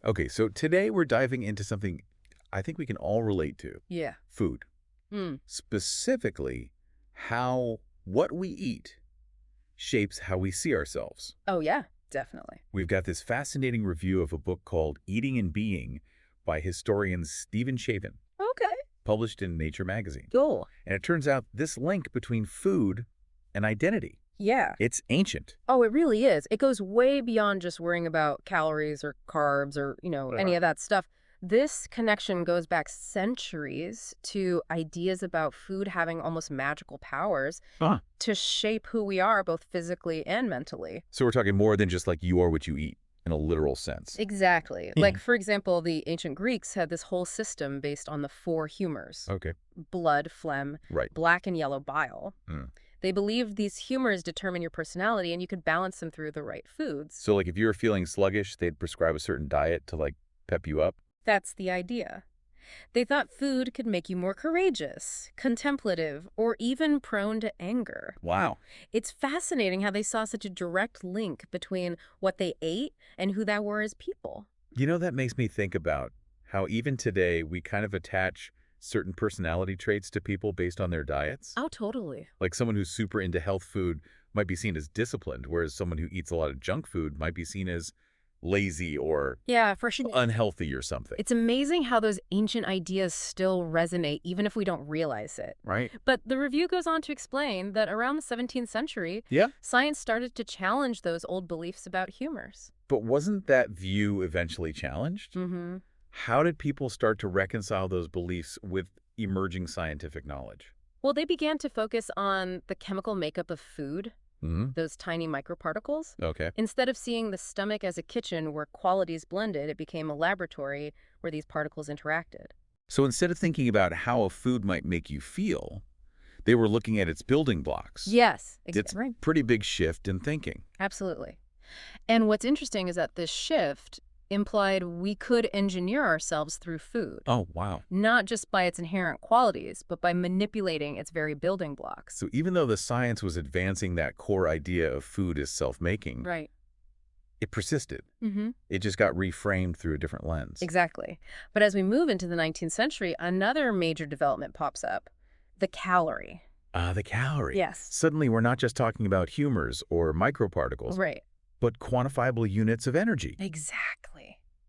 Okay, so today we're diving into something I think we can all relate to. Yeah. Food. Mm. Specifically, how what we eat shapes how we see ourselves. Oh, yeah, definitely. We've got this fascinating review of a book called Eating and Being by historian Stephen Shapin, Okay. published in Nature magazine. Cool. And it turns out this link between food and identity, Yeah. it's ancient. Oh, it really is. It goes way beyond just worrying about calories or carbs or, any of that stuff. This connection goes back centuries to ideas about food having almost magical powers Huh. to shape who we are, both physically and mentally. So we're talking more than just like you are what you eat in a literal sense. Exactly. Yeah. Like, for example, the ancient Greeks had this whole system based on the four humors: Okay. blood, phlegm, Right. black and yellow bile. Mm. They believed these humors determine your personality and you could balance them through the right foods. So like if you were feeling sluggish, they'd prescribe a certain diet to like pep you up? That's the idea. They thought food could make you more courageous, contemplative, or even prone to anger. Wow. It's fascinating how they saw such a direct link between what they ate and who they were as people. You know, that makes me think about how even today we kind of attach certain personality traits to people based on their diets. Oh, totally. Like someone who's super into health food might be seen as disciplined, whereas someone who eats a lot of junk food might be seen as lazy or Yeah, for sure. unhealthy or something. It's amazing how those ancient ideas still resonate even if we don't realize it. Right? But the review goes on to explain that around the 17th century, Yeah. science started to challenge those old beliefs about humors. But wasn't that view eventually challenged? Mm-hmm. How did people start to reconcile those beliefs with emerging scientific knowledge? Well, they began to focus on the chemical makeup of food, Mm-hmm. those tiny microparticles. Okay. Instead of seeing the stomach as a kitchen where qualities blended, it became a laboratory where these particles interacted. So instead of thinking about how a food might make you feel, they were looking at its building blocks. Yes, It's exactly. Right. pretty big shift in thinking. Absolutely. And what's interesting is that this shift implied we could engineer ourselves through food, Oh, wow. not just by its inherent qualities, but by manipulating its very building blocks. So even though the science was advancing that core idea of food as self-making, Right. it persisted. Mm-hmm. It just got reframed through a different lens. Exactly. But as we move into the 19th century, another major development pops up: the calorie. The calorie. Yes. Suddenly, we're not just talking about humors or microparticles, Right. but quantifiable units of energy. Exactly.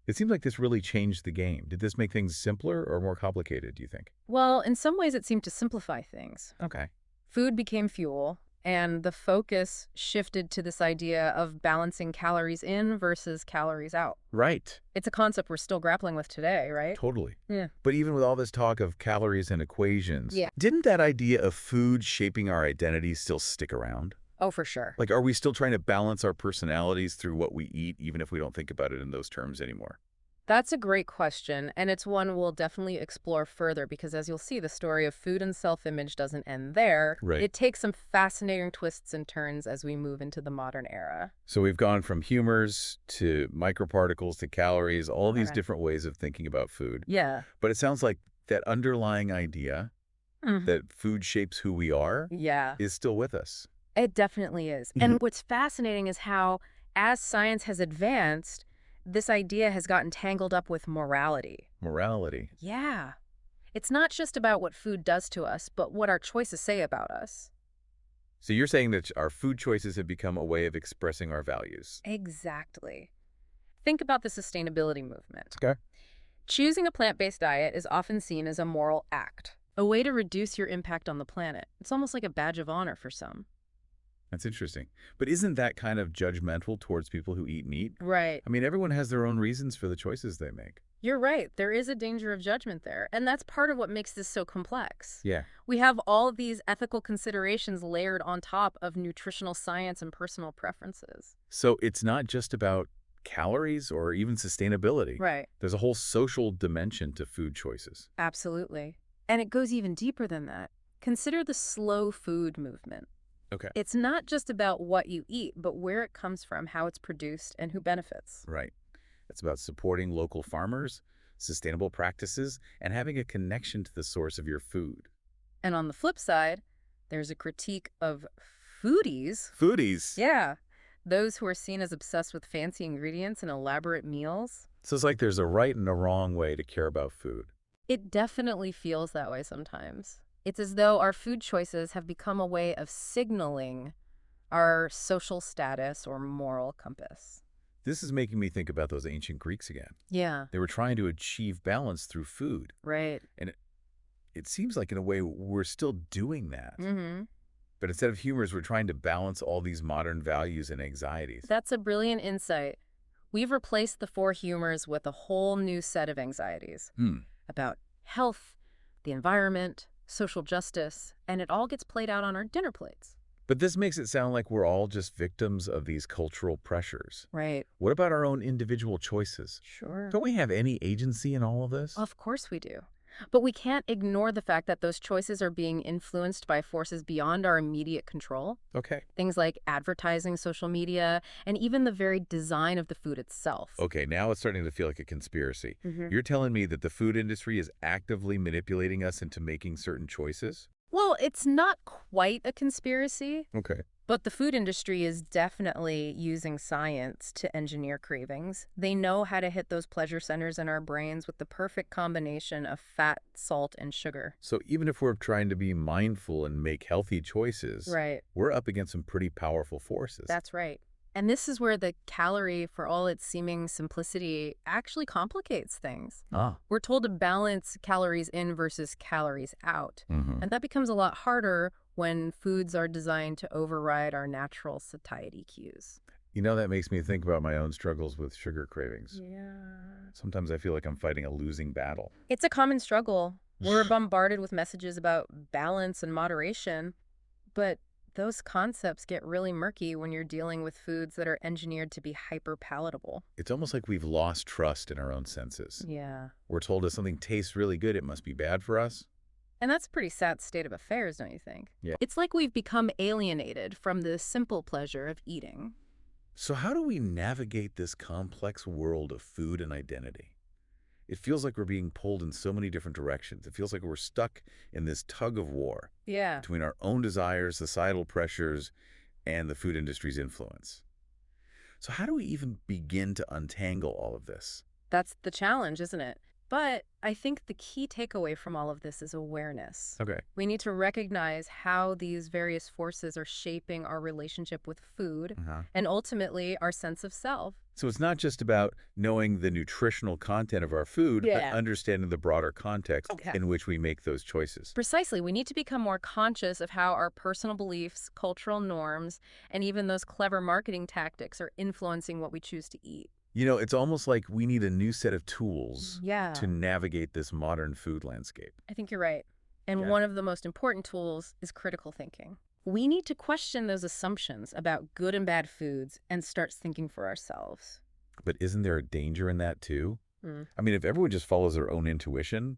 It seems like this really changed the game. Did this make things simpler or more complicated, do you think? Well, in some ways, it seemed to simplify things. Okay. Food became fuel, and the focus shifted to this idea of balancing calories in versus calories out. Right. It's a concept we're still grappling with today, right? Totally. Yeah. But even with all this talk of calories and equations, Yeah. didn't that idea of food shaping our identity still stick around? Oh, for sure. Like, are we still trying to balance our personalities through what we eat, even if we don't think about it in those terms anymore? That's a great question, and it's one we'll definitely explore further because, as you'll see, the story of food and self-image doesn't end there. Right. It takes some fascinating twists and turns as we move into the modern era. So we've gone from humors to microparticles to calories, all these Correct. different ways of thinking about food. Yeah. But it sounds like that underlying idea that food shapes who we are Yeah. is still with us. It definitely is. And what's fascinating is how, as science has advanced, this idea has gotten tangled up with morality. Morality. Yeah. It's not just about what food does to us, but what our choices say about us. So you're saying that our food choices have become a way of expressing our values. Exactly. Think about the sustainability movement. Okay. Choosing a plant-based diet is often seen as a moral act, a way to reduce your impact on the planet. It's almost like a badge of honor for some. That's interesting. But isn't that kind of judgmental towards people who eat meat? Right. I mean, everyone has their own reasons for the choices they make. You're right. There is a danger of judgment there. And that's part of what makes this so complex. Yeah. We have all of these ethical considerations layered on top of nutritional science and personal preferences. So it's not just about calories or even sustainability. Right. There's a whole social dimension to food choices. Absolutely. And it goes even deeper than that. Consider the slow food movement. Okay. It's not just about what you eat, but where it comes from, how it's produced, and who benefits. Right. It's about supporting local farmers, sustainable practices, and having a connection to the source of your food. And on the flip side, there's a critique of foodies. Foodies? Yeah. Those who are seen as obsessed with fancy ingredients and elaborate meals. So it's like there's a right and a wrong way to care about food. It definitely feels that way sometimes. It's as though our food choices have become a way of signaling our social status or moral compass. This is making me think about those ancient Greeks again. Yeah, They were trying to achieve balance through food. right. And it seems like, in a way, we're still doing that. Mm-hmm. But instead of humors, we're trying to balance all these modern values and anxieties. That's a brilliant insight. We've replaced the four humors with a whole new set of anxieties Hmm. about health, the environment, social justice, and it all gets played out on our dinner plates. But this makes it sound like we're all just victims of these cultural pressures. Right. What about our own individual choices? Sure. Don't we have any agency in all of this? Of course we do. But we can't ignore the fact that those choices are being influenced by forces beyond our immediate control. Okay. Things like advertising, social media, and even the very design of the food itself. Okay, now it's starting to feel like a conspiracy. Mhm. You're telling me that the food industry is actively manipulating us into making certain choices? Well, it's not quite a conspiracy, Okay. but the food industry is definitely using science to engineer cravings. They know how to hit those pleasure centers in our brains with the perfect combination of fat, salt, and sugar. So even if we're trying to be mindful and make healthy choices, Right. we're up against some pretty powerful forces. That's right. And this is where the calorie, for all its seeming simplicity, actually complicates things. Ah. We're told to balance calories in versus calories out. Mm-hmm. And that becomes a lot harder when foods are designed to override our natural satiety cues. You know, that makes me think about my own struggles with sugar cravings. Yeah. Sometimes I feel like I'm fighting a losing battle. It's a common struggle. We're bombarded with messages about balance and moderation, but those concepts get really murky when you're dealing with foods that are engineered to be hyper-palatable. It's almost like we've lost trust in our own senses. Yeah. We're told if something tastes really good, it must be bad for us. And that's a pretty sad state of affairs, don't you think? Yeah. It's like we've become alienated from the simple pleasure of eating. So how do we navigate this complex world of food and identity? It feels like we're being pulled in so many different directions. It feels like we're stuck in this tug of war Yeah. between our own desires, societal pressures, and the food industry's influence. So how do we even begin to untangle all of this? That's the challenge, isn't it? But I think the key takeaway from all of this is awareness. Okay. We need to recognize how these various forces are shaping our relationship with food and ultimately our sense of self. So it's not just about knowing the nutritional content of our food, but Yeah. understanding the broader context Okay. in which we make those choices. Precisely. We need to become more conscious of how our personal beliefs, cultural norms, and even those clever marketing tactics are influencing what we choose to eat. You know, it's almost like we need a new set of tools Yeah. to navigate this modern food landscape. I think you're right. And Yeah. one of the most important tools is critical thinking. We need to question those assumptions about good and bad foods and start thinking for ourselves. But isn't there a danger in that too? Mm. I mean, if everyone just follows their own intuition,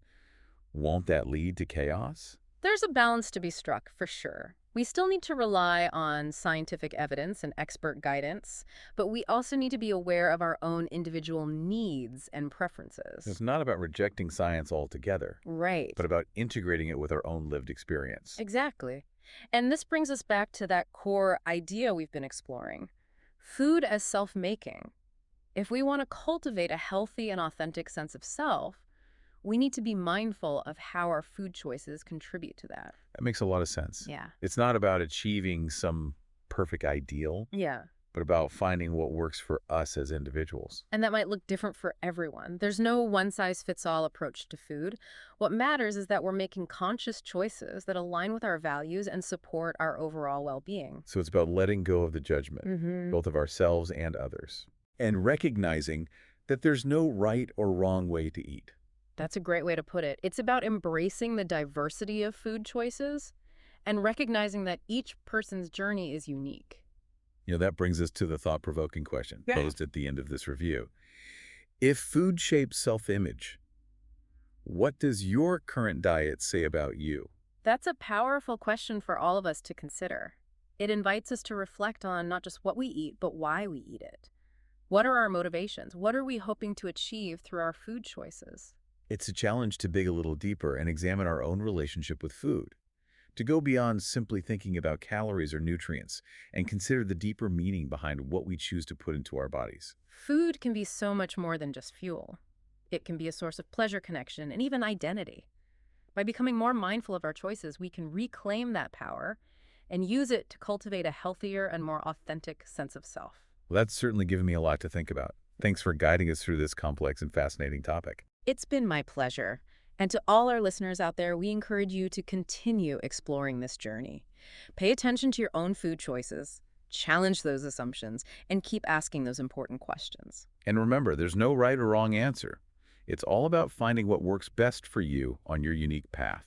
won't that lead to chaos? There's a balance to be struck, for sure. We still need to rely on scientific evidence and expert guidance, but we also need to be aware of our own individual needs and preferences. It's not about rejecting science altogether, Right. but about integrating it with our own lived experience. Exactly. And this brings us back to that core idea we've been exploring. Food as self-making. If we want to cultivate a healthy and authentic sense of self, we need to be mindful of how our food choices contribute to that. That makes a lot of sense. Yeah. It's not about achieving some perfect ideal, Yeah. but about finding what works for us as individuals. And that might look different for everyone. There's no one-size-fits-all approach to food. What matters is that we're making conscious choices that align with our values and support our overall well-being. So it's about letting go of the judgment, both of ourselves and others, and recognizing that there's no right or wrong way to eat. That's a great way to put it. It's about embracing the diversity of food choices and recognizing that each person's journey is unique. You know, that brings us to the thought-provoking question Yeah. posed at the end of this review. If food shapes self-image, what does your current diet say about you? That's a powerful question for all of us to consider. It invites us to reflect on not just what we eat, but why we eat it. What are our motivations? What are we hoping to achieve through our food choices? It's a challenge to dig a little deeper and examine our own relationship with food. to go beyond simply thinking about calories or nutrients and consider the deeper meaning behind what we choose to put into our bodies. Food can be so much more than just fuel. It can be a source of pleasure, connection, and even identity. By becoming more mindful of our choices, we can reclaim that power and use it to cultivate a healthier and more authentic sense of self. Well, that's certainly given me a lot to think about. Thanks for guiding us through this complex and fascinating topic. It's been my pleasure. And to all our listeners out there, we encourage you to continue exploring this journey. Pay attention to your own food choices, challenge those assumptions, and keep asking those important questions. And remember, there's no right or wrong answer. It's all about finding what works best for you on your unique path.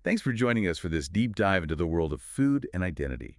Thanks for joining us for this deep dive into the world of food and identity.